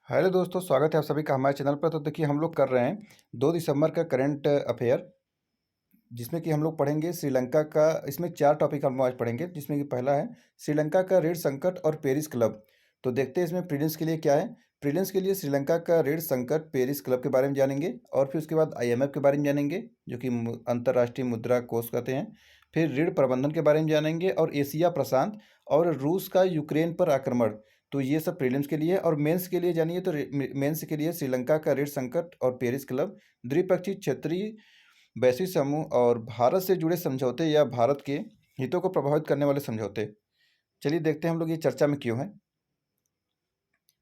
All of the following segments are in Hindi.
हेलो दोस्तों, स्वागत है आप सभी का हमारे चैनल पर। तो देखिए, हम लोग कर रहे हैं 2 दिसंबर का करंट अफेयर, जिसमें कि हम लोग पढ़ेंगे श्रीलंका का। इसमें 4 टॉपिक हम आज पढ़ेंगे, जिसमें कि पहला है श्रीलंका का ऋण संकट और पेरिस क्लब। तो देखते हैं इसमें प्रीलिम्स के लिए क्या है। प्रीलिम्स के लिए श्रीलंका का ऋण संकट, पेरिस क्लब के बारे में जानेंगे, और फिर उसके बाद आईएमएफ के बारे में जानेंगे, जो कि अंतर्राष्ट्रीय मुद्रा कोष कहते हैं। फिर ऋण प्रबंधन के बारे में जानेंगे, और एशिया प्रशांत, और रूस का यूक्रेन पर आक्रमण। तो ये सब प्रीलिम्स के लिए। और मेंस के लिए जानिए तो मेंस के लिए श्रीलंका का ऋण संकट और पेरिस क्लब, द्विपक्षीय क्षेत्रीय वैश्विक समूह और भारत से जुड़े समझौते या भारत के हितों को प्रभावित करने वाले समझौते। चलिए देखते हैं हम लोग ये चर्चा में क्यों है।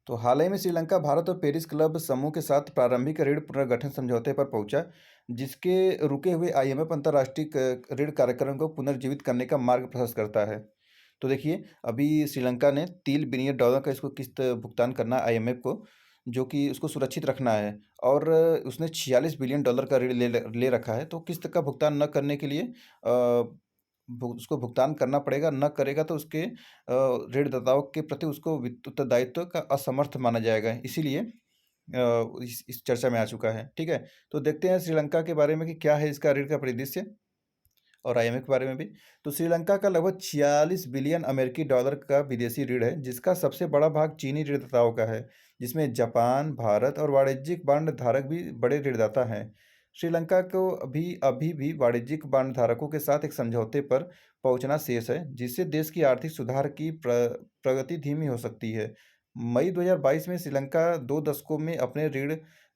तो हाल ही में श्रीलंका भारत और पेरिस क्लब समूह के साथ प्रारंभिक ऋण पुनर्गठन समझौते पर पहुंचा, जिसके रुके हुए आईएमएफ अंतर्राष्ट्रीय ऋण कार्यक्रम को पुनर्जीवित करने का मार्ग प्रशस्त करता है। तो देखिए, अभी श्रीलंका ने $3 बिलियन का इसको किस्त भुगतान करना है आईएमएफ को, जो कि उसको सुरक्षित रखना है। और उसने $46 बिलियन का ऋण ले रखा है। तो किस्त का भुगतान न करने के लिए उसको भुगतान करना पड़ेगा। न करेगा तो उसके ऋणदाताओं के प्रति उसको वित्त उत्तरदायित्व का असमर्थ माना जाएगा। इसीलिए इस चर्चा में आ चुका है। ठीक है, तो देखते हैं श्रीलंका के बारे में कि क्या है इसका ऋण का परिदृश्य, और आईएमएफ के बारे में भी। तो श्रीलंका का लगभग $46 बिलियन का विदेशी ऋण है, जिसका सबसे बड़ा भाग चीनी ऋणदाताओं का है, जिसमें जापान, भारत और वाणिज्यिक बांड धारक भी बड़े ऋणदाता हैं। श्रीलंका को अभी अभी भी वाणिज्यिक बांड धारकों के साथ एक समझौते पर पहुंचना शेष है, जिससे देश की आर्थिक सुधार की प्रगति धीमी हो सकती है। मई 2022 में श्रीलंका 2 दशकों में अपने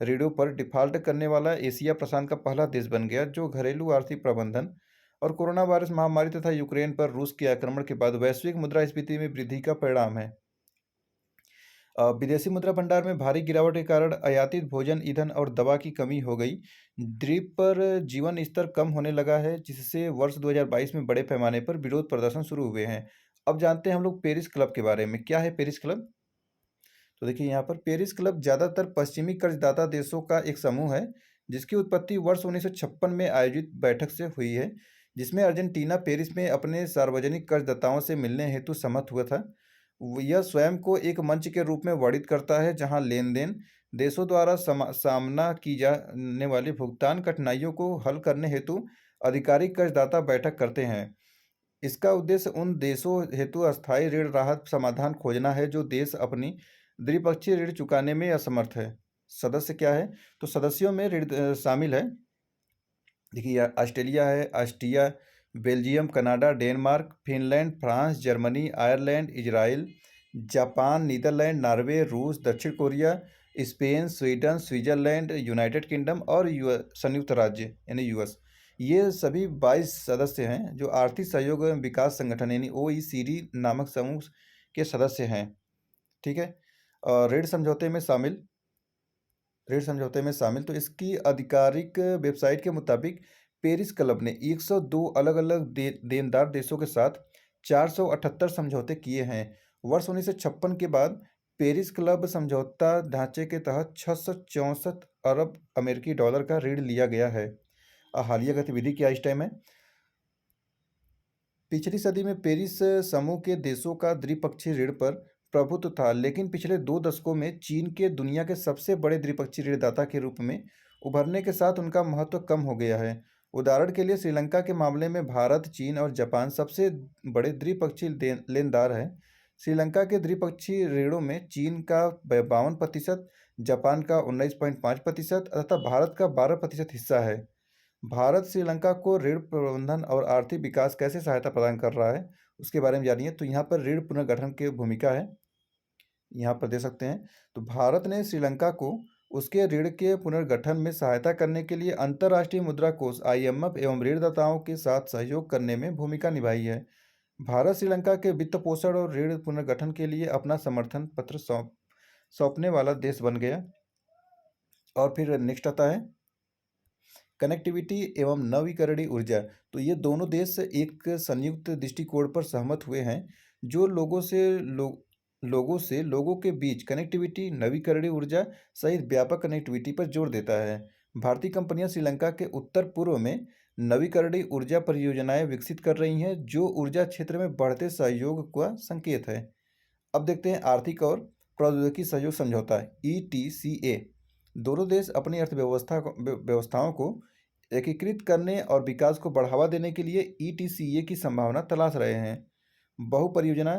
ऋणों पर डिफॉल्ट करने वाला एशिया प्रशांत का पहला देश बन गया, जो घरेलू आर्थिक प्रबंधन और कोरोना वायरस महामारी तथा यूक्रेन पर रूस के आक्रमण के बाद वैश्विक मुद्रास्फीति में वृद्धि का परिणाम है। विदेशी मुद्रा भंडार में भारी गिरावट के कारण आयातित भोजन, ईंधन और दवा की कमी हो गई। द्वीप पर जीवन स्तर कम होने लगा है, जिससे वर्ष 2022 में बड़े पैमाने पर विरोध प्रदर्शन शुरू हुए हैं। अब जानते हैं हम लोग पेरिस क्लब के बारे में। क्या है पेरिस क्लब? तो देखिए, यहाँ पर पेरिस क्लब ज़्यादातर पश्चिमी कर्जदाता देशों का एक समूह है, जिसकी उत्पत्ति वर्ष 1956 में आयोजित बैठक से हुई है, जिसमें अर्जेंटीना पेरिस में अपने सार्वजनिक कर्जदाताओं से मिलने हेतु सहमत हुआ था। यह स्वयं को एक मंच के रूप में वर्णित करता है, जहां लेन देन देशों द्वारा सामना की जाने वाली भुगतान कठिनाइयों को हल करने हेतु आधिकारिक कर्जदाता बैठक करते हैं। इसका उद्देश्य उन देशों हेतु अस्थायी ऋण राहत समाधान खोजना है जो देश अपनी द्विपक्षीय ऋण चुकाने में असमर्थ है। सदस्य क्या है? तो सदस्यों में ऋण शामिल है। देखिए, ऑस्ट्रेलिया है, Austria, Belgium, Canada, Denmark, Finland, France, Germany, Ireland, Israel, Japan, Netherland, Norway, रूस, दक्षिण Korea, Spain, Sweden, Switzerland, United Kingdom और संयुक्त राज्य यानी यूएस। ये सभी 22 सदस्य हैं जो आर्थिक सहयोग एवं विकास संगठन यानी ओईसीडी नामक समूह के सदस्य हैं। ठीक है, ऋण समझौते में शामिल तो इसकी आधिकारिक वेबसाइट के मुताबिक पेरिस क्लब ने 102 अलग-अलग देनदार देशों के साथ 478 समझौते किए हैं। वर्ष 1956 के बाद पेरिस क्लब समझौता ढांचे के तहत 664 अरब अमेरिकी डॉलर का ऋण लिया गया है। हालिया गतिविधि क्या इस टाइम है? पिछली सदी में पेरिस समूह के देशों का द्विपक्षीय ऋण पर प्रभुत्व था, लेकिन पिछले 2 दशकों में चीन के दुनिया के सबसे बड़े द्विपक्षीय ऋणदाता के रूप में उभरने के साथ उनका महत्व कम हो गया है। उदाहरण के लिए श्रीलंका के मामले में भारत, चीन और जापान सबसे बड़े द्विपक्षीय लेनदार हैं। श्रीलंका के द्विपक्षीय ऋणों में चीन का 52%, जापान का 19.5% तथा भारत का 12% हिस्सा है। भारत श्रीलंका को ऋण प्रबंधन और आर्थिक विकास कैसे सहायता प्रदान कर रहा है, उसके बारे में जानिए। तो यहाँ पर ऋण पुनर्गठन की भूमिका है, यहाँ पर दे सकते हैं। तो भारत ने श्रीलंका को उसके ऋण के पुनर्गठन में सहायता करने के लिए अंतर्राष्ट्रीय मुद्रा कोष आईएमएफ एवं ऋणदाताओं के साथ सहयोग करने में भूमिका निभाई है। भारत श्रीलंका के वित्त पोषण और ऋण पुनर्गठन के लिए अपना समर्थन पत्र सौंपने वाला देश बन गया। और फिर नेक्स्ट आता है कनेक्टिविटी एवं नवीकरणीय ऊर्जा। तो ये दोनों देश एक संयुक्त दृष्टिकोण पर सहमत हुए हैं, जो लोगों से लोगों के बीच कनेक्टिविटी, नवीकरणीय ऊर्जा सहित व्यापक कनेक्टिविटी पर जोर देता है। भारतीय कंपनियां श्रीलंका के उत्तर पूर्व में नवीकरणीय ऊर्जा परियोजनाएं विकसित कर रही हैं, जो ऊर्जा क्षेत्र में बढ़ते सहयोग का संकेत है। अब देखते हैं आर्थिक और प्रौद्योगिकी सहयोग समझौता ETCA। दोनों देश अपनी व्यवस्थाओं को एकीकृत करने और विकास को बढ़ावा देने के लिए ETCA की संभावना तलाश रहे हैं। बहु परियोजना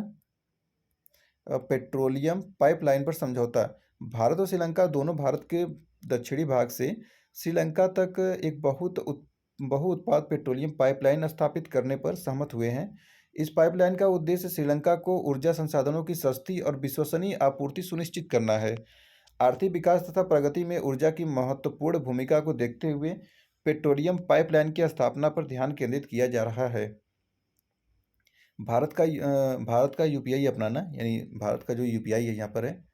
पेट्रोलियम पाइपलाइन पर समझौता। भारत और श्रीलंका दोनों भारत के दक्षिणी भाग से श्रीलंका तक एक बहु-उत्पाद पेट्रोलियम पाइपलाइन स्थापित करने पर सहमत हुए हैं। इस पाइपलाइन का उद्देश्य श्रीलंका को ऊर्जा संसाधनों की सस्ती और विश्वसनीय आपूर्ति सुनिश्चित करना है। आर्थिक विकास तथा प्रगति में ऊर्जा की महत्वपूर्ण भूमिका को देखते हुए पेट्रोलियम पाइपलाइन की स्थापना पर ध्यान केंद्रित किया जा रहा है। भारत का UPI अपनाना, यानी भारत का जो UPI है यहाँ पर है।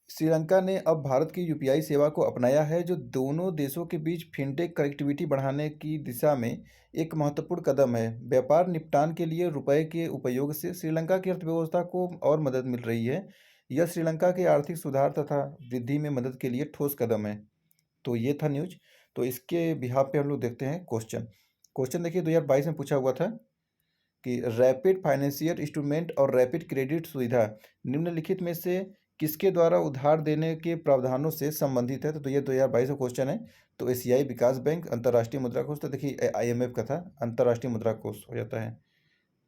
श्रीलंका ने अब भारत की UPI सेवा को अपनाया है, जो दोनों देशों के बीच फिनटेक कनेक्टिविटी बढ़ाने की दिशा में एक महत्वपूर्ण कदम है। व्यापार निपटान के लिए रुपए के उपयोग से श्रीलंका की अर्थव्यवस्था को और मदद मिल रही है। यह श्रीलंका के आर्थिक सुधार तथा वृद्धि में मदद के लिए ठोस कदम है। तो ये था न्यूज। तो इसके बिहाफ पे हम लोग देखते हैं क्वेश्चन देखिए 2022 में पूछा हुआ था कि रैपिड फाइनेंशियल इंस्ट्रूमेंट और रैपिड क्रेडिट सुविधा निम्नलिखित में से किसके द्वारा उधार देने के प्रावधानों से संबंधित है। तो ये 2022 का क्वेश्चन है। तो एशियाई विकास बैंक, अंतर्राष्ट्रीय मुद्रा कोष, तो देखिए IMF का था, अंतर्राष्ट्रीय मुद्रा कोष हो जाता है।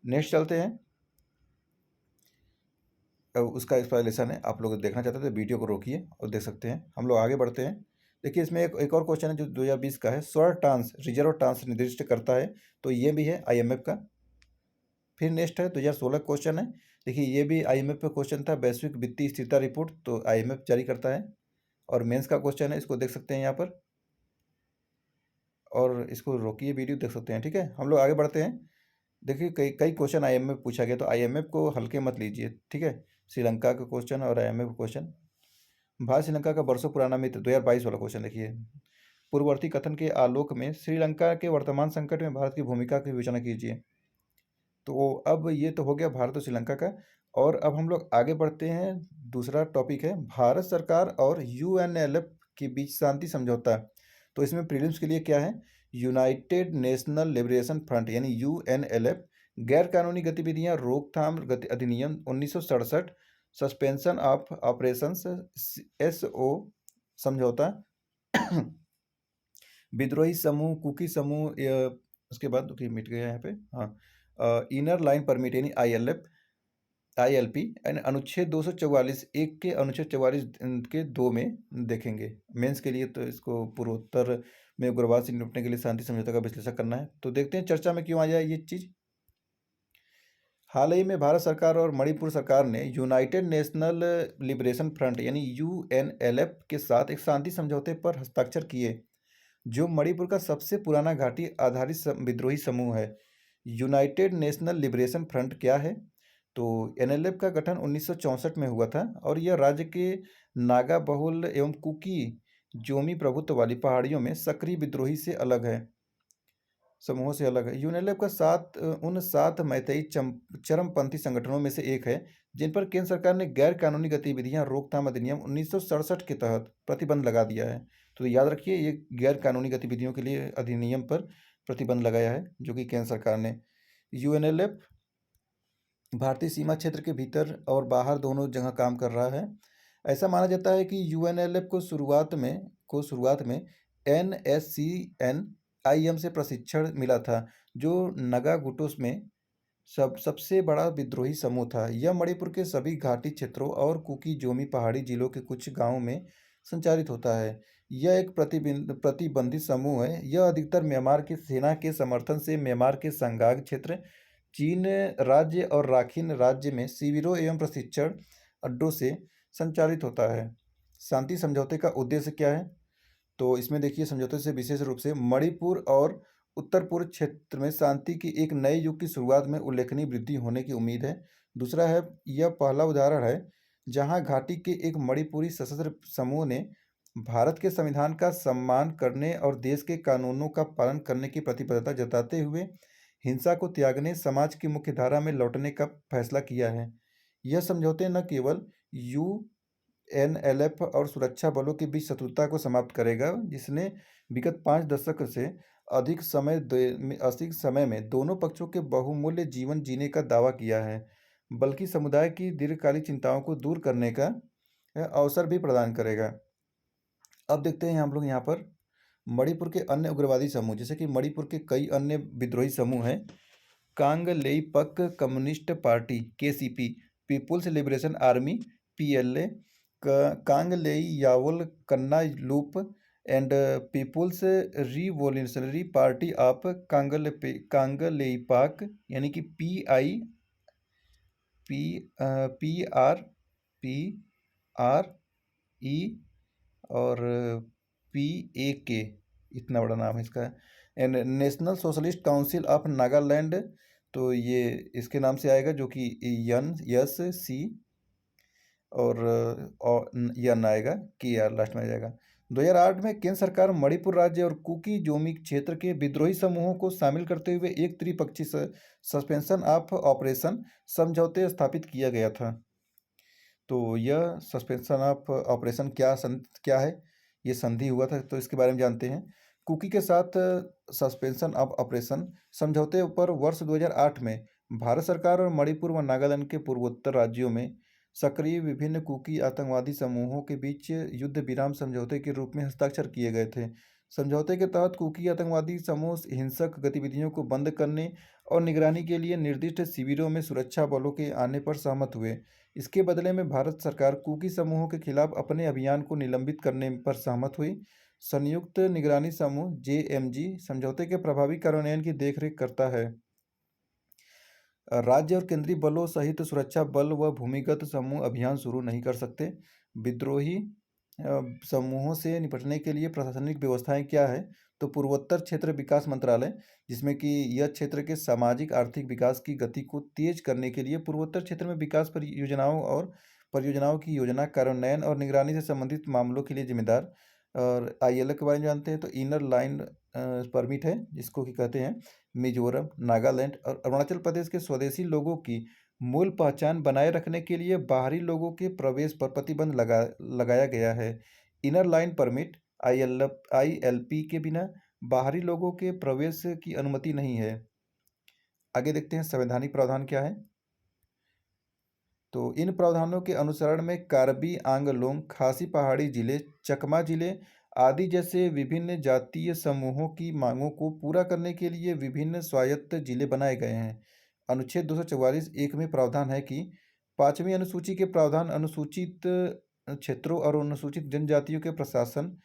नेक्स्ट चलते हैं, उसका एक्सप्लेनेशन है। आप लोग देखना चाहते हैं तो वीडियो को रोकिए और देख सकते हैं। हम लोग आगे बढ़ते हैं। देखिए इसमें एक और क्वेश्चन है जो 2020 का है। स्वर्ण रिजर्व ट्रांस निर्दिष्ट करता है, तो ये भी है IMF का। फिर नेक्स्ट है 2016 क्वेश्चन है। देखिए ये भी IMF पे क्वेश्चन था, वैश्विक वित्तीय स्थिरता रिपोर्ट, तो IMF जारी करता है। और मेंस का क्वेश्चन है, इसको देख सकते हैं यहाँ पर, और इसको रोकिए, वीडियो देख सकते हैं। ठीक है, हम लोग आगे बढ़ते हैं। देखिए कई क्वेश्चन IMF पूछा गया, तो IMF को हल्के मत लीजिए। ठीक है, श्रीलंका का क्वेश्चन और IMF क्वेश्चन। भारत श्रीलंका का वर्षों पुराना मित्र, 2022 वाला क्वेश्चन देखिए। पूर्ववर्ती कथन के आलोक में श्रीलंका के वर्तमान संकट में भारत की भूमिका की विवेचना कीजिए। तो अब ये तो हो गया भारत और श्रीलंका का। और अब हम लोग आगे बढ़ते हैं। दूसरा टॉपिक है भारत सरकार और UNLF के बीच शांति समझौता। तो इसमें प्रीलिम्स के लिए क्या है, यूनाइटेड नेशनल लिबरेशन फ्रंट यानी UNLF गैर कानूनी गतिविधियां रोकथाम अधिनियम 1967, सस्पेंशन ऑफ ऑपरेशंस SO समझौता, विद्रोही समूह, कुकी समूह, उसके बाद मिट गया यहाँ पे, हाँ, इनर लाइन परमिट यानी ILP एंड अनुच्छेद 244 1 के अनुच्छेद 44 के 2 में देखेंगे। मेंस के लिए तो इसको पूर्वोत्तर में उग्रवाद से निपटने के लिए शांति समझौता का विश्लेषण करना है। तो देखते हैं चर्चा में क्यों आ जाए ये चीज़। हाल ही में भारत सरकार और मणिपुर सरकार ने यूनाइटेड नेशनल लिबरेशन फ्रंट यानी UNLF के साथ एक शांति समझौते पर हस्ताक्षर किए, जो मणिपुर का सबसे पुराना घाटी आधारित विद्रोही समूह है। यूनाइटेड नेशनल लिबरेशन फ्रंट क्या है, तो NLF का गठन 1964 में हुआ था और यह राज्य के नागा बहुल एवं कुकी जोमी प्रभुत्व वाली पहाड़ियों में सक्रिय विद्रोही से अलग है, समूहों से अलग है। UNLF का उन 7 मैतेई चरमपंथी संगठनों में से एक है जिन पर केंद्र सरकार ने गैर कानूनी गतिविधियां रोकथाम अधिनियम 1967 के तहत प्रतिबंध लगा दिया है। तो याद रखिए, ये गैर कानूनी गतिविधियों के लिए अधिनियम पर प्रतिबंध लगाया है, जो कि केंद्र सरकार ने। UNLF भारतीय सीमा क्षेत्र के भीतर और बाहर दोनों जगह काम कर रहा है। ऐसा माना जाता है कि UNLF को शुरुआत में NSCN-IM से प्रशिक्षण मिला था, जो नगा गुटोस में सबसे बड़ा विद्रोही समूह था। यह मणिपुर के सभी घाटी क्षेत्रों और कुकी जोमी पहाड़ी जिलों के कुछ गांवों में संचालित होता है। यह एक प्रतिबंधित समूह है। यह अधिकतर म्यांमार की सेना के समर्थन से म्यांमार के संगाग क्षेत्र, चीन राज्य और राखीन राज्य में शिविरों एवं प्रशिक्षण अड्डों से संचालित होता है। शांति समझौते का उद्देश्य क्या है, तो इसमें देखिए समझौते से विशेष रूप से मणिपुर और उत्तर पूर्व क्षेत्र में शांति की एक नए युग की शुरुआत में उल्लेखनीय वृद्धि होने की उम्मीद है। दूसरा है, यह पहला उदाहरण है जहां घाटी के एक मणिपुरी सशस्त्र समूह ने भारत के संविधान का सम्मान करने और देश के कानूनों का पालन करने की प्रतिबद्धता जताते हुए हिंसा को त्यागने, समाज की मुख्य धारा में लौटने का फैसला किया है। यह समझौते न केवल UNLF और सुरक्षा बलों के बीच शत्रुता को समाप्त करेगा, जिसने विगत 5 दशक से अधिक समय में दोनों पक्षों के बहुमूल्य जीवन जीने का दावा किया है, बल्कि समुदाय की दीर्घकालिक चिंताओं को दूर करने का अवसर भी प्रदान करेगा। अब देखते हैं हम लोग यहाँ पर मणिपुर के अन्य उग्रवादी समूह, जैसे कि मणिपुर के कई अन्य विद्रोही समूह हैं। Kangleipak communist party KCP, people's liberation army PLA, Kangleiyawal Kanna Lup and people's revolutionary party of Kangleipak, यानी कि P P R P R E और PAK, इतना बड़ा नाम है इसका। And national socialist council of Nagaland, तो ये इसके नाम से आएगा, जो कि NSC और यन आएगा, KR लास्ट में आ जाएगा। 2008 में केंद्र सरकार मणिपुर राज्य और कुकी जोमी क्षेत्र के विद्रोही समूहों को शामिल करते हुए एक त्रिपक्षीय सस्पेंशन ऑफ ऑपरेशन समझौते स्थापित किया गया था। तो यह सस्पेंशन ऑफ ऑपरेशन क्या है, ये संधि हुआ था, तो इसके बारे में जानते हैं। कुकी के साथ सस्पेंशन ऑफ ऑपरेशन समझौते पर वर्ष 2008 में भारत सरकार और मणिपुर व नागालैंड के पूर्वोत्तर राज्यों में सक्रिय विभिन्न कुकी आतंकवादी समूहों के बीच युद्ध विराम समझौते के रूप में हस्ताक्षर किए गए थे। समझौते के तहत कुकी आतंकवादी समूह हिंसक गतिविधियों को बंद करने और निगरानी के लिए निर्दिष्ट शिविरों में सुरक्षा बलों के आने पर सहमत हुए। इसके बदले में भारत सरकार कुकी समूहों के खिलाफ अपने अभियान को निलंबित करने पर सहमत हुई। संयुक्त निगरानी समूह JMG समझौते के प्रभावी कार्यान्वयन की देखरेख करता है। राज्य और केंद्रीय बलों सहित सुरक्षा बल व भूमिगत समूह अभियान शुरू नहीं कर सकते। विद्रोही समूहों से निपटने के लिए प्रशासनिक व्यवस्थाएं क्या है, तो पूर्वोत्तर क्षेत्र विकास मंत्रालय, जिसमें कि यह क्षेत्र के सामाजिक आर्थिक विकास की गति को तेज करने के लिए पूर्वोत्तर क्षेत्र में विकास परियोजनाओं की योजना कार्यान्वयन और निगरानी से संबंधित मामलों के लिए जिम्मेदार। और ILF के बारे में जानते हैं, तो इनर लाइन परमिट है, जिसको कि कहते हैं मिजोरम, नागालैंड और अरुणाचल प्रदेश के स्वदेशी लोगों की मूल पहचान बनाए रखने के लिए बाहरी लोगों के प्रवेश पर प्रतिबंध लगाया गया है। इनर लाइन परमिट ILP के बिना बाहरी लोगों के प्रवेश की अनुमति नहीं है। आगे देखते हैं संवैधानिक प्रावधान क्या है। तो इन प्रावधानों के अनुसरण में कार्बी आंगलोंग, खासी पहाड़ी जिले, चकमा जिले आदि जैसे विभिन्न जातीय समूहों की मांगों को पूरा करने के लिए विभिन्न स्वायत्त जिले बनाए गए हैं। अनुच्छेद 244(1) में प्रावधान है कि 5वीं अनुसूची के प्रावधान अनुसूचित क्षेत्रों और अनुसूचित जनजातियों के प्रशासन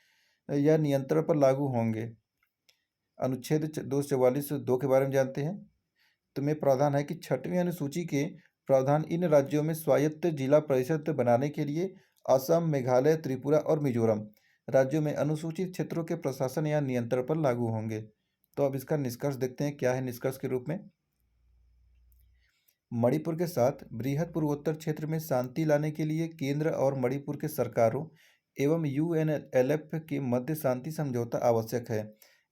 या नियंत्रण पर लागू होंगे। अनुच्छेद 244(2) के बारे में जानते हैं, तो में प्रावधान है कि 6वीं अनुसूची के प्रावधान इन राज्यों में स्वायत्त जिला परिषद बनाने के लिए असम, मेघालय, त्रिपुरा और मिजोरम राज्यों में अनुसूचित क्षेत्रों के प्रशासन या नियंत्रण पर लागू होंगे। तो अब इसका निष्कर्ष देखते हैं, क्या है निष्कर्ष के रूप में। मणिपुर के साथ बृहद पूर्वोत्तर क्षेत्र में शांति लाने के लिए केंद्र और मणिपुर के सरकारों एवं UNLF के मध्य शांति समझौता आवश्यक है।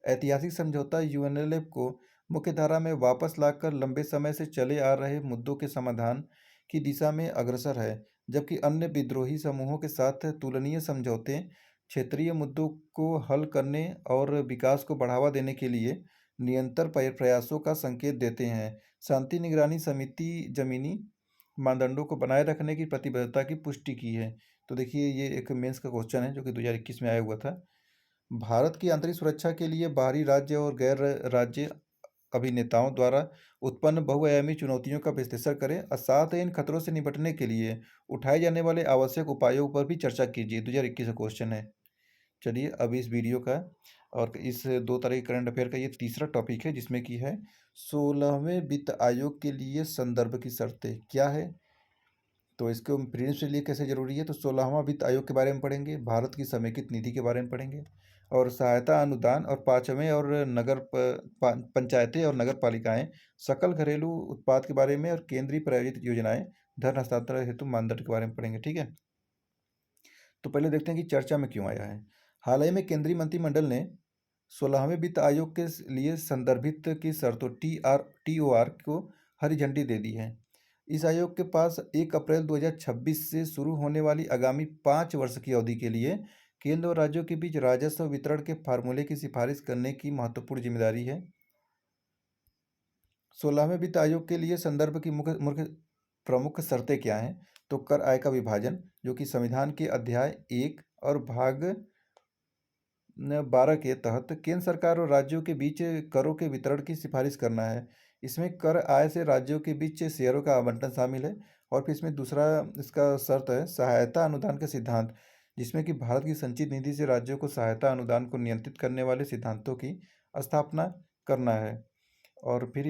ऐतिहासिक समझौता UNLF को मुख्यधारा में वापस लाकर लंबे समय से चले आ रहे मुद्दों के समाधान की दिशा में अग्रसर है, जबकि अन्य विद्रोही समूहों के साथ तुलनीय समझौते क्षेत्रीय मुद्दों को हल करने और विकास को बढ़ावा देने के लिए निरंतर प्रयासों का संकेत देते हैं। शांति निगरानी समिति जमीनी मानदंडों को बनाए रखने की प्रतिबद्धता की पुष्टि की है। तो देखिए, ये एक मेंस का क्वेश्चन है जो कि 2021 में आया हुआ था। भारत की आंतरिक सुरक्षा के लिए बाहरी राज्य और गैर राज्य अभिनेताओं द्वारा उत्पन्न बहुआयामी चुनौतियों का विश्लेषण करें और साथ ही इन खतरों से निपटने के लिए उठाए जाने वाले आवश्यक उपायों पर भी चर्चा कीजिए। 2021 का क्वेश्चन है। चलिए, अब इस वीडियो का और इस 2 तरह के करंट अफेयर का ये तीसरा टॉपिक है, जिसमें कि है 16वें वित्त आयोग के लिए संदर्भ की शर्तें क्या है। तो इसको प्रीलिम्स के लिए कैसे जरूरी है, तो 16वां वित्त आयोग के बारे में पढ़ेंगे, भारत की समेकित निधि के बारे में पढ़ेंगे, और सहायता अनुदान, और 5वें और पंचायतें और नगर पालिकाएं सकल घरेलू उत्पाद के बारे में, और केंद्रीय प्रायोजित योजनाएं धन हस्तांतरण हेतु मानदंड के बारे में पढ़ेंगे। ठीक है, तो पहले देखते हैं कि चर्चा में क्यों आया है। हाल ही में केंद्रीय मंत्रिमंडल ने 16वें वित्त आयोग के लिए संदर्भित की शर्तों TOR को हरी झंडी दे दी है। इस आयोग के पास 1 अप्रैल 2026 से शुरू होने वाली आगामी 5 वर्ष की अवधि के लिए केंद्र और राज्यों के बीच राजस्व वितरण के फार्मूले की सिफारिश करने की महत्वपूर्ण जिम्मेदारी है। 16वें वित्त आयोग के लिए संदर्भ की मुख्य प्रमुख शर्तें क्या हैं? तो कर आय का विभाजन, जो कि संविधान के अध्याय 1 और भाग 12 के तहत केंद्र सरकार और राज्यों के बीच करों के वितरण की सिफारिश करना है। इसमें कर आय से राज्यों के बीच शेयरों का आवंटन शामिल है। और फिर इसमें दूसरा इसका शर्त है सहायता अनुदान का सिद्धांत, जिसमें कि भारत की संचित निधि से राज्यों को सहायता अनुदान को नियंत्रित करने वाले सिद्धांतों की स्थापना करना है। और फिर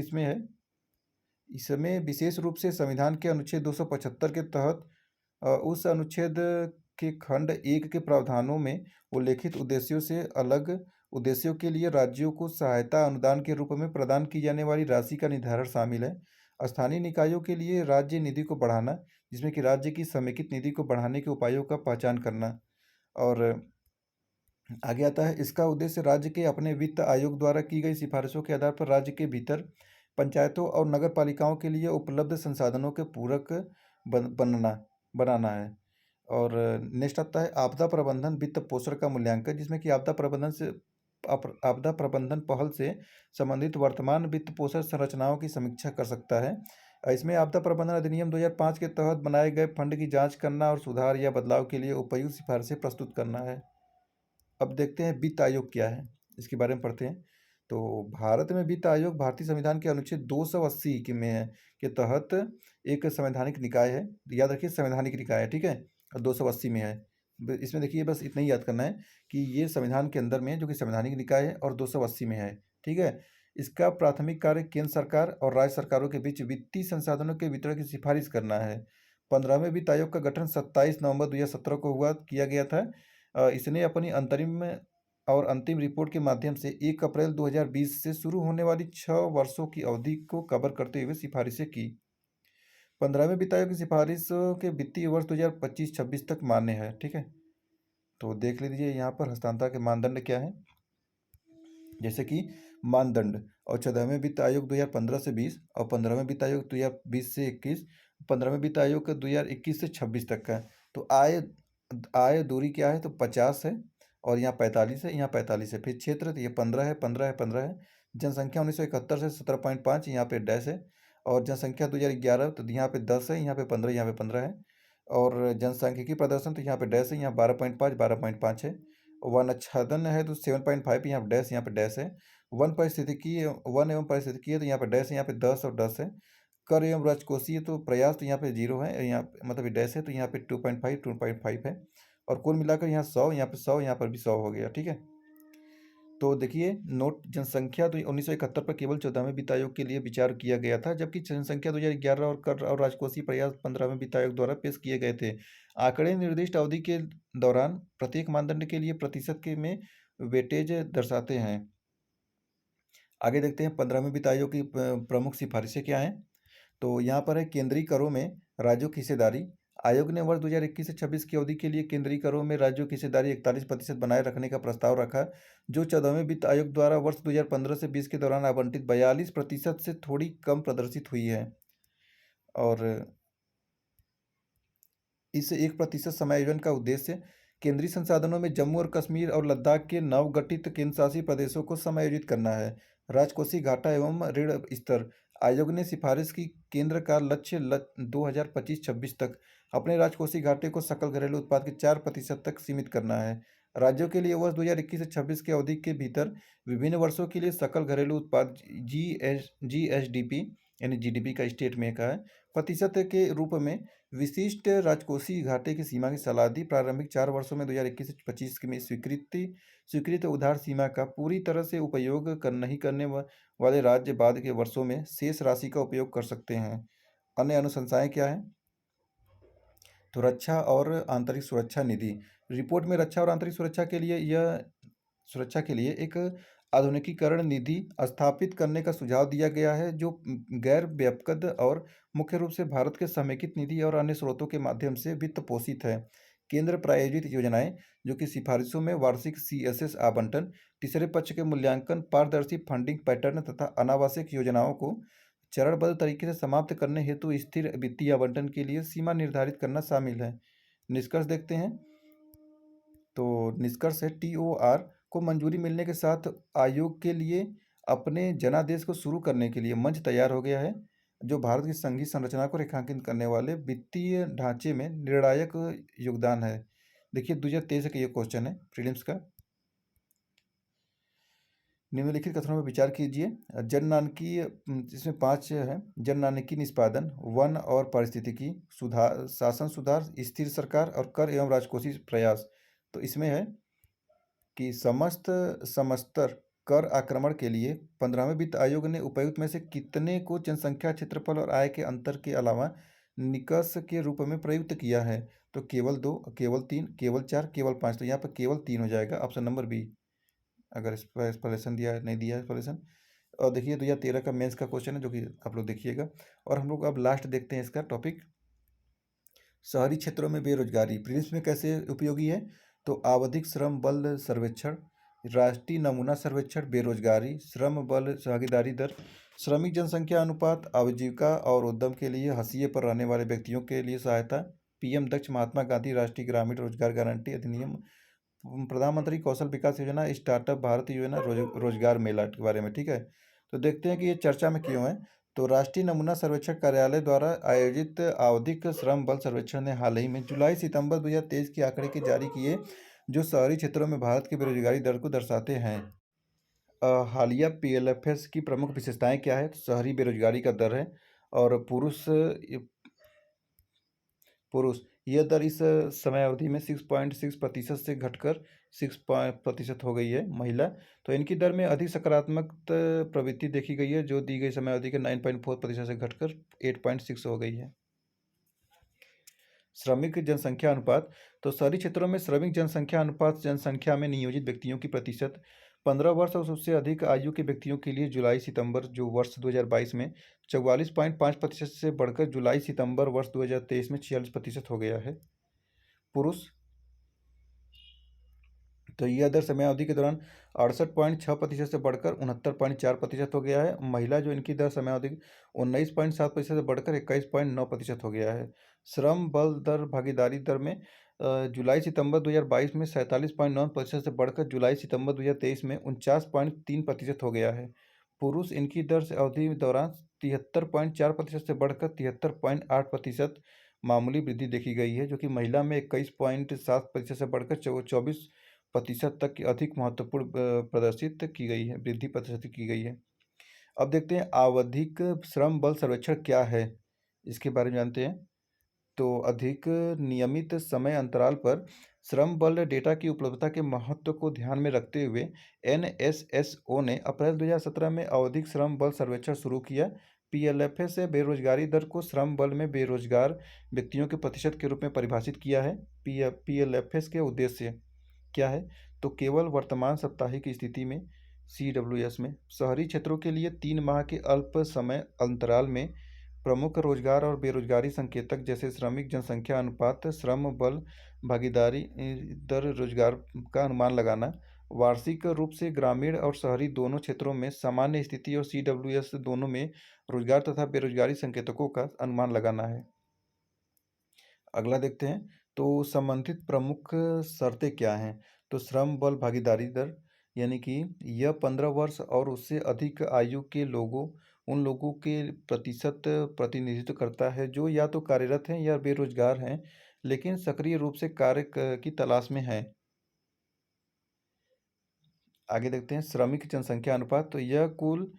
इसमें विशेष रूप से संविधान के अनुच्छेद 275 के तहत उस अनुच्छेद के खंड 1 के प्रावधानों में उल्लेखित उद्देश्यों से अलग उद्देश्यों के लिए राज्यों को सहायता अनुदान के रूप में प्रदान की जाने वाली राशि का निर्धारण शामिल है। स्थानीय निकायों के लिए राज्य निधि को बढ़ाना, जिसमें कि राज्य की समेकित निधि को बढ़ाने के उपायों का पहचान करना। और आगे आता है, इसका उद्देश्य राज्य के अपने वित्त आयोग द्वारा की गई सिफारिशों के आधार पर राज्य के भीतर पंचायतों और नगर पालिकाओं के लिए उपलब्ध संसाधनों के पूरक बनाना है। और नेक्स्ट आता है आपदा प्रबंधन वित्त पोषण का मूल्यांकन, जिसमें कि आपदा प्रबंधन पहल से संबंधित वर्तमान वित्त पोषण संरचनाओं की समीक्षा कर सकता है। इसमें आपदा प्रबंधन अधिनियम 2005 के तहत बनाए गए फंड की जांच करना और सुधार या बदलाव के लिए उपयुक्त सिफारिशें प्रस्तुत करना है। अब देखते हैं वित्त आयोग क्या है, इसके बारे में पढ़ते हैं। तो भारत में वित्त आयोग भारतीय संविधान के अनुच्छेद 280 के तहत एक संवैधानिक निकाय है। याद रखिए संवैधानिक निकाय है, ठीक है, और 280 में है। इसमें देखिए बस इतना ही याद करना है कि ये संविधान के अंदर में जो कि संवैधानिक निकाय है और 280 में है, ठीक है। इसका प्राथमिक कार्य केंद्र सरकार और राज्य सरकारों के बीच वित्तीय संसाधनों के वितरण की सिफारिश करना है। 15वें वित्त आयोग का गठन 27 नवंबर 2017 को किया गया था। इसने अपनी अंतिम रिपोर्ट के माध्यम से 1 अप्रैल 2020 से शुरू होने वाली 6 वर्षों की अवधि को कवर करते हुए सिफारिशें की। 15वें वित्त आयोग की सिफारिशों के वित्तीय वर्ष 2025-26 तक मान्य है, ठीक है। तो देख लीजिए यहाँ पर हस्तांतरण के मानदंड क्या है, जैसे कि मानदंड। और 14वें वित्त आयोग 2015 से 20 और 15वें वित्त आयोग 2020 से 21, 15वें वित्त आयोग का 2021 से 26 तक का है। तो आय दूरी क्या है, तो 50 है, और यहाँ 45 है, यहाँ 45 है। फिर क्षेत्र तो ये 15 है, 15 है, 15 है। जनसंख्या 1971 से 17.5, यहाँ पे डैश है। और जनसंख्या 2011 तो यहाँ पे 10 है, यहाँ पे 15, यहाँ पे 15 है। और जनसांख्यिकी प्रदर्शन तो यहाँ पे डैश है, यहाँ 12.5, 12.5 है। वन आच्छादन है तो 7.5, यहाँ पे डैश, यहाँ पे डैश है। वन एवं पारिस्थितिकी है तो यहाँ पे डैश है, यहाँ पे 10 और 10 है। कर एवं राजकोषीय तो प्रयास तो यहाँ पे 0 है, यहाँ मतलब डैश है, तो यहाँ पे 2.5 है। और कुल मिलाकर यहाँ 100, यहाँ पे 100, यहाँ पर भी 100 हो गया, ठीक है। तो देखिए नोट, जनसंख्या तो 1971 पर केवल 14वें वित्त आयोग के लिए विचार किया गया था, जबकि जनसंख्या 2011 और कर और राजकोषीय प्रयास 15वें वित्त आयोग द्वारा पेश किए गए थे। आंकड़े निर्दिष्ट अवधि के दौरान प्रत्येक मानदंड के लिए प्रतिशत के में वेटेज दर्शाते हैं। आगे देखते हैं 15वें वित्त आयोग की प्रमुख सिफारिशें क्या हैं। तो यहाँ पर है केंद्रीय करों में राज्यों की हिस्सेदारी। आयोग ने वर्ष 2021 से 26 की अवधि के लिए केंद्रीय करों में राज्यों की हिस्सेदारी 41% बनाए रखने का प्रस्ताव रखा, जो 14वें वित्त आयोग द्वारा वर्ष 2015 से 20 के दौरान आवंटित 42% से थोड़ी कम प्रदर्शित हुई है। और इस 1% समायोजन का उद्देश्य केंद्रीय संसाधनों में जम्मू और कश्मीर और लद्दाख के नवगठित केंद्रशासित प्रदेशों को समायोजित करना है। राजकोषीय घाटा एवं ऋण स्तर। आयोग ने सिफारिश की केंद्र का लक्ष्य 2025-26 तक अपने राजकोषीय घाटे को सकल घरेलू उत्पाद के 4% तक सीमित करना है। राज्यों के लिए वर्ष 2021 से 26 की अवधि के भीतर विभिन्न वर्षों के लिए सकल घरेलू उत्पाद GSDP यानी GDP का स्टेट में का है प्रतिशत के रूप में विशिष्ट राजकोषीय घाटे की सीमा की सलाह दी। प्रारंभिक 4 वर्षों में 2021 से 25 में स्वीकृत उधार सीमा का पूरी तरह से उपयोग नहीं करने वाले राज्य बाद के वर्षों में शेष राशि का उपयोग कर सकते हैं। अन्य अनुशंसाएं क्या हैं, तो रक्षा और आंतरिक सुरक्षा निधि। रिपोर्ट में रक्षा और आंतरिक सुरक्षा के लिए एक आधुनिकीकरण निधि स्थापित करने का सुझाव दिया गया है, जो गैर व्यापक और मुख्य रूप से भारत के समेकित निधि और अन्य स्रोतों के माध्यम से वित्त पोषित है। केंद्र प्रायोजित योजनाएं, जो कि सिफारिशों में वार्षिक CSS आवंटन, तीसरे पक्ष के मूल्यांकन, पारदर्शी फंडिंग पैटर्न तथा अनावश्यक योजनाओं को चरणबद्ध तरीके से समाप्त करने हेतु स्थिर वित्तीय आवंटन के लिए सीमा निर्धारित करना शामिल है। निष्कर्ष देखते हैं। तो निष्कर्ष है TOR को मंजूरी मिलने के साथ आयोग के लिए अपने जनादेश को शुरू करने के लिए मंच तैयार हो गया है। जो भारत की संघीय संरचना को रेखांकित करने वाले वित्तीय ढांचे में निर्णायक योगदान है। देखिए 2023 का ये क्वेश्चन है प्रीलिम्स का। निम्नलिखित कथनों पर विचार कीजिए। जननांकीय, इसमें 5 है। जननांकीय निष्पादन, वन और पारिस्थितिकी, सुधार, शासन सुधार, स्थिर सरकार और कर एवं राजकोषीय प्रयास। तो इसमें है कि समस्त समस्तर कर आक्रमण के लिए 15वें वित्त आयोग ने उपर्युक्त में से कितने को जनसंख्या, क्षेत्रफल और आय के अंतर के अलावा निकष के रूप में प्रयुक्त किया है? तो केवल 2, केवल 3, केवल 4, केवल 5। तो यहाँ पर केवल 3 हो जाएगा, ऑप्शन नंबर बी। अगर इस पर एक्सप्लेनेशन दिया है, नहीं दिया है एक्सप्लेनेशन। और देखिए 2013 का मेंस का क्वेश्चन है, जो कि आप लोग देखिएगा। और हम लोग अब लास्ट देखते हैं इसका टॉपिक, शहरी क्षेत्रों में बेरोजगारी प्रीलिम्स में कैसे उपयोगी है। तो आवधिक श्रम बल सर्वेक्षण, राष्ट्रीय नमूना सर्वेक्षण, बेरोजगारी, श्रम बल भागीदारी दर, श्रमिक जनसंख्या अनुपात, आजीविका और उद्यम के लिए हाशिए पर रहने वाले व्यक्तियों के लिए सहायता, पीएम दक्ष महात्मा गांधी राष्ट्रीय ग्रामीण रोजगार गारंटी अधिनियम, प्रधानमंत्री कौशल विकास योजना, स्टार्टअप भारत योजना, रोजगार मेला के बारे में। ठीक है, तो देखते हैं कि ये चर्चा में क्यों है। तो राष्ट्रीय नमूना सर्वेक्षण कार्यालय द्वारा आयोजित आवधिक श्रम बल सर्वेक्षण ने हाल ही में जुलाई सितंबर 2023 के आंकड़े के जारी किए, जो शहरी क्षेत्रों में भारत की बेरोजगारी दर को दर्शाते हैं। हालिया पीएलएफएस की प्रमुख विशेषताएं क्या है? तो शहरी बेरोजगारी का दर है, और पुरुष यह दर इस समय अवधि में 6.6% से घटकर 6% हो गई है। महिला, तो इनकी दर में अधिक सकारात्मक प्रवृत्ति देखी गई है, जो दी गई समय अवधि के 9.4% से घटकर 8.6 हो गई है। श्रमिक जनसंख्या अनुपात, तो शहरी क्षेत्रों में श्रमिक जनसंख्या अनुपात जनसंख्या में नियोजित व्यक्तियों की प्रतिशत 15 वर्ष और उससे अधिक आयु के व्यक्तियों के लिए जुलाई सितंबर जो वर्ष 2022 में 44.5% से बढ़कर जुलाई सितंबर वर्ष 2023 में 46% हो गया है। पुरुष, तो यह दर समय अवधि के दौरान 68.6% से बढ़कर 69.4% हो गया है। महिला, जो इनकी दर समय अवधि 19.7% से बढ़कर 21.9% हो गया है। श्रम बल दर भागीदारी दर में जुलाई सितंबर 2022 में 47.9% से बढ़कर जुलाई सितंबर 2023 में 49.3% हो गया है। पुरुष, इनकी दर से अवधि के दौरान 73.4% से बढ़कर 73.8% मामूली वृद्धि देखी गई है, जो कि महिला में 21.7% से बढ़कर 24% तक की अधिक महत्वपूर्ण प्रदर्शित की गई है, वृद्धि प्रदर्शित की गई है। अब देखते हैं आवधिक श्रम बल सर्वेक्षण क्या है, इसके बारे में जानते हैं। तो अधिक नियमित समय अंतराल पर श्रम बल डेटा की उपलब्धता के महत्व को ध्यान में रखते हुए एनएसएसओ ने अप्रैल 2017 में आवधिक श्रम बल सर्वेक्षण शुरू किया। पीएलएफएस से बेरोजगारी दर को श्रम बल में बेरोजगार व्यक्तियों के प्रतिशत के रूप में परिभाषित किया है। पीएलएफएस के उद्देश्य क्या है? तो केवल वर्तमान साप्ताहिक स्थिति में सीडब्ल्यूएस में शहरी क्षेत्रों के लिए 3 माह के अल्प समय अंतराल में प्रमुख रोजगार और बेरोजगारी संकेतक जैसे श्रमिक जनसंख्या अनुपात, श्रम बल भागीदारी दर, रोजगार का अनुमान लगाना, वार्षिक रूप से ग्रामीण और शहरी दोनों क्षेत्रों में सामान्य स्थिति और सीडब्ल्यूएस दोनों में रोजगार तथा बेरोजगारी संकेतकों का अनुमान लगाना है। अगला देखते हैं, तो संबंधित प्रमुख शर्तें क्या हैं। तो श्रम बल भागीदारी दर, यानी कि यह 15 वर्ष और उससे अधिक आयु के उन लोगों के प्रतिशत प्रतिनिधित्व करता है जो या तो कार्यरत हैं या बेरोजगार हैं, लेकिन सक्रिय रूप से कार्य की तलाश में हैं। आगे देखते हैं श्रमिक जनसंख्या अनुपात, तो यह कुल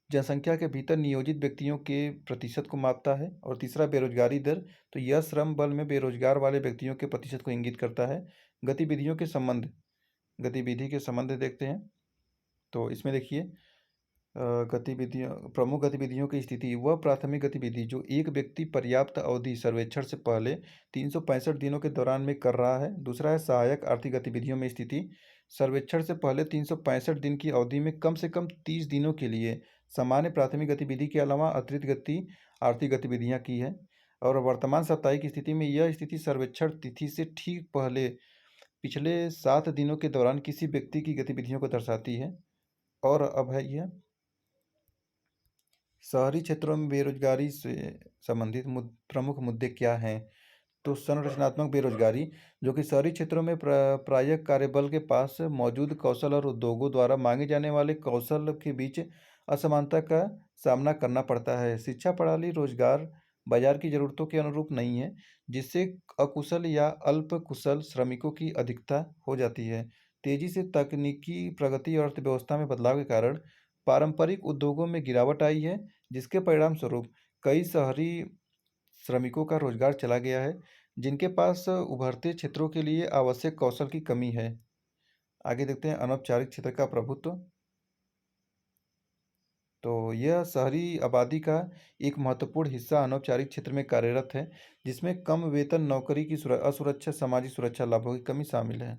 जनसंख्या के भीतर नियोजित व्यक्तियों के प्रतिशत को मापता है। और तीसरा बेरोजगारी दर, तो यह श्रम बल में बेरोजगार वाले व्यक्तियों के प्रतिशत को इंगित करता है। गतिविधियों के संबंध, गतिविधि के संबंध देखते हैं। तो इसमें देखिए गतिविधियों, प्रमुख गतिविधियों की स्थिति, वह प्राथमिक गतिविधि जो एक व्यक्ति पर्याप्त अवधि सर्वेक्षण से पहले 365 दिनों के दौरान में कर रहा है। दूसरा है सहायक आर्थिक गतिविधियों में स्थिति, सर्वेक्षण से पहले 365 दिन की अवधि में कम से कम 30 दिनों के लिए सामान्य प्राथमिक गतिविधि के अलावा अतिरिक्त आर्थिक गतिविधियां की है। और वर्तमान साप्ताहिक स्थिति में यह स्थिति सर्वेक्षण तिथि से ठीक पहले पिछले 7 दिनों के दौरान किसी व्यक्ति की गतिविधियों को दर्शाती है। और अब है यह शहरी क्षेत्रों में बेरोजगारी से संबंधित प्रमुख मुद्दे क्या हैं। तो संरचनात्मक बेरोजगारी, जो कि शहरी क्षेत्रों में प्रायः कार्यबल के पास मौजूद कौशल और उद्योगों द्वारा मांगे जाने वाले कौशल के बीच असमानता का सामना करना पड़ता है। शिक्षा प्रणाली रोजगार बाजार की ज़रूरतों के अनुरूप नहीं है, जिससे अकुशल या अल्प कुशल श्रमिकों की अधिकता हो जाती है। तेजी से तकनीकी प्रगति और अर्थव्यवस्था में बदलाव के कारण पारंपरिक उद्योगों में गिरावट आई है, जिसके परिणाम स्वरूप कई शहरी श्रमिकों का रोजगार चला गया है, जिनके पास उभरते क्षेत्रों के लिए आवश्यक कौशल की कमी है। आगे देखते हैं अनौपचारिक क्षेत्र का प्रभुत्व। तो यह शहरी आबादी का एक महत्वपूर्ण हिस्सा अनौपचारिक क्षेत्र में कार्यरत है, जिसमें कम वेतन, नौकरी की असुरक्षा, सामाजिक सुरक्षा लाभों की कमी शामिल है।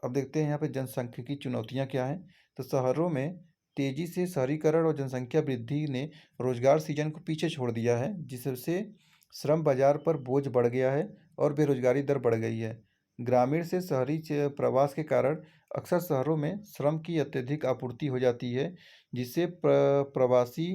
अब देखते हैं यहाँ पे जनसांख्यिकी चुनौतियाँ क्या हैं। तो शहरों में तेजी से शहरीकरण और जनसंख्या वृद्धि ने रोजगार सृजन को पीछे छोड़ दिया है, जिससे श्रम बाजार पर बोझ बढ़ गया है और बेरोजगारी दर बढ़ गई है। ग्रामीण से शहरी प्रवास के कारण अक्सर शहरों में श्रम की अत्यधिक आपूर्ति हो जाती है, जिससे प्रवासी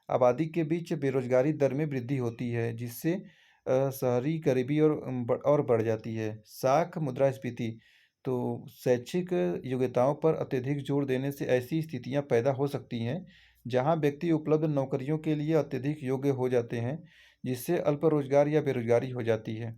आबादी के बीच बेरोजगारी दर में वृद्धि होती है, जिससे शहरी गरीबी और बढ़ जाती है। साख मुद्रास्फीति, तो शैक्षिक योग्यताओं पर अत्यधिक जोर देने से ऐसी स्थितियां पैदा हो सकती हैं जहां व्यक्ति उपलब्ध नौकरियों के लिए अत्यधिक योग्य हो जाते हैं, जिससे अल्प रोजगार या बेरोजगारी हो जाती है।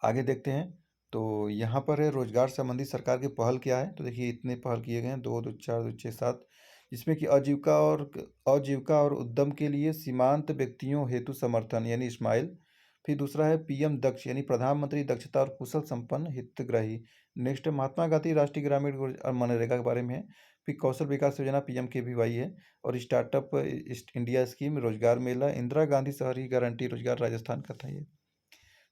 आगे देखते हैं। तो यहाँ पर है रोजगार संबंधी सरकार की पहल क्या है। तो देखिए इतने पहल किए गए हैं, 2, 2, 4, 2, 6, 7, जिसमें कि आजीविका और उद्यम के लिए सीमांत व्यक्तियों हेतु समर्थन यानी स्माइल। फिर दूसरा है पीएम दक्ष यानी प्रधानमंत्री दक्षता और कुशल संपन्न हितग्राही। नेक्स्ट महात्मा गांधी राष्ट्रीय ग्रामीण मनरेगा के बारे में है। फिर कौशल विकास योजना पीएमकेवीवाई है। और स्टार्टअप इंडिया स्कीम, रोजगार मेला, इंदिरा गांधी शहरी गारंटी रोजगार राजस्थान का था ये।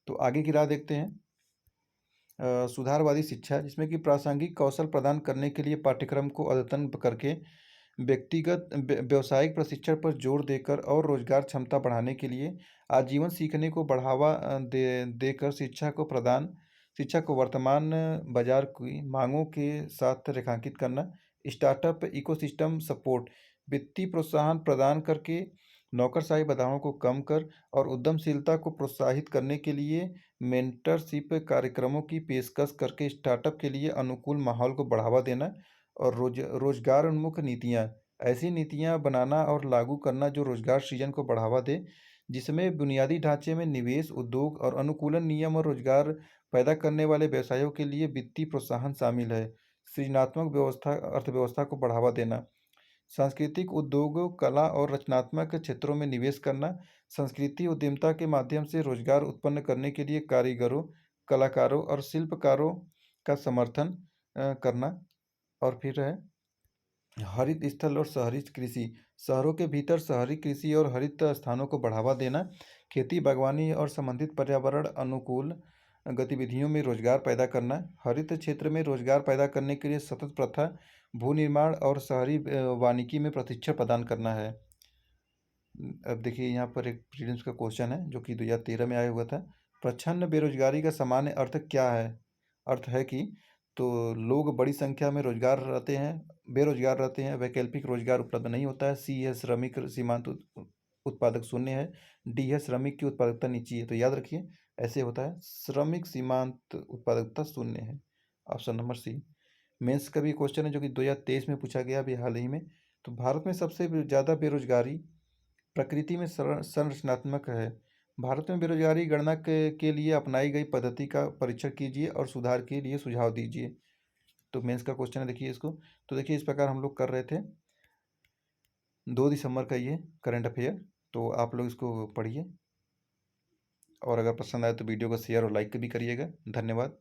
तो आगे की राह देखते हैं। सुधारवादी शिक्षा, जिसमें कि प्रासंगिक कौशल प्रदान करने के लिए पाठ्यक्रम को अद्यतन करके व्यक्तिगत व्यावसायिक प्रशिक्षण पर जोर देकर और रोजगार क्षमता बढ़ाने के लिए आजीवन सीखने को बढ़ावा देकर शिक्षा को वर्तमान बाजार की मांगों के साथ रेखांकित करना। स्टार्टअप इकोसिस्टम सपोर्ट, वित्तीय प्रोत्साहन प्रदान करके नौकरशाही बाधाओं को कम कर और उद्यमशीलता को प्रोत्साहित करने के लिए मेंटरशिप कार्यक्रमों की पेशकश करके स्टार्टअप के लिए अनुकूल माहौल को बढ़ावा देना। और रोजगार उन्मुख नीतियाँ, ऐसी नीतियाँ बनाना और लागू करना जो रोजगार सृजन को बढ़ावा दे, जिसमें बुनियादी ढांचे में निवेश, उद्योग और अनुकूलन नियम और रोजगार पैदा करने वाले व्यवसायों के लिए वित्तीय प्रोत्साहन शामिल है। सृजनात्मक अर्थव्यवस्था को बढ़ावा देना, सांस्कृतिक उद्योगों, कला और रचनात्मक क्षेत्रों में निवेश करना, संस्कृति उद्यमिता के माध्यम से रोजगार उत्पन्न करने के लिए कारीगरों, कलाकारों और शिल्पकारों का समर्थन करना। और फिर है हरित स्थल और शहरी कृषि, शहरों के भीतर शहरी कृषि और हरित स्थानों को बढ़ावा देना, खेती, बागवानी और संबंधित पर्यावरण अनुकूल गतिविधियों में रोजगार पैदा करना, हरित क्षेत्र में रोजगार पैदा करने के लिए सतत प्रथा, भू निर्माण और शहरी वानिकी में प्रशिक्षण प्रदान करना है। अब देखिए यहाँ पर एक प्रीलिम्स का क्वेश्चन है जो कि 2013 में आया हुआ था। प्रच्छन्न बेरोजगारी का सामान्य अर्थ क्या है। अर्थ है कि तो लोग बड़ी संख्या में बेरोजगार रहते हैं, वैकल्पिक रोजगार उपलब्ध नहीं होता है। सी है श्रमिक सीमांत उत्पादक शून्य है। डी है श्रमिक की उत्पादकता नीची है। तो याद रखिए ऐसे होता है, श्रमिक सीमांत उत्पादकता शून्य है। Option number C. मेंस का भी क्वेश्चन है जो कि 2023 में पूछा गया अभी हाल ही में। तो भारत में सबसे ज़्यादा बेरोजगारी प्रकृति में संरचनात्मक है। भारत में बेरोजगारी गणना के लिए अपनाई गई पद्धति का परीक्षण कीजिए और सुधार के लिए सुझाव दीजिए। तो मेंस का क्वेश्चन है, देखिए इसको। तो देखिए इस प्रकार हम लोग कर रहे थे 2 दिसंबर का ये करंट अफेयर। तो आप लोग इसको पढ़िए और अगर पसंद आए तो वीडियो को शेयर और लाइक भी करिएगा। धन्यवाद।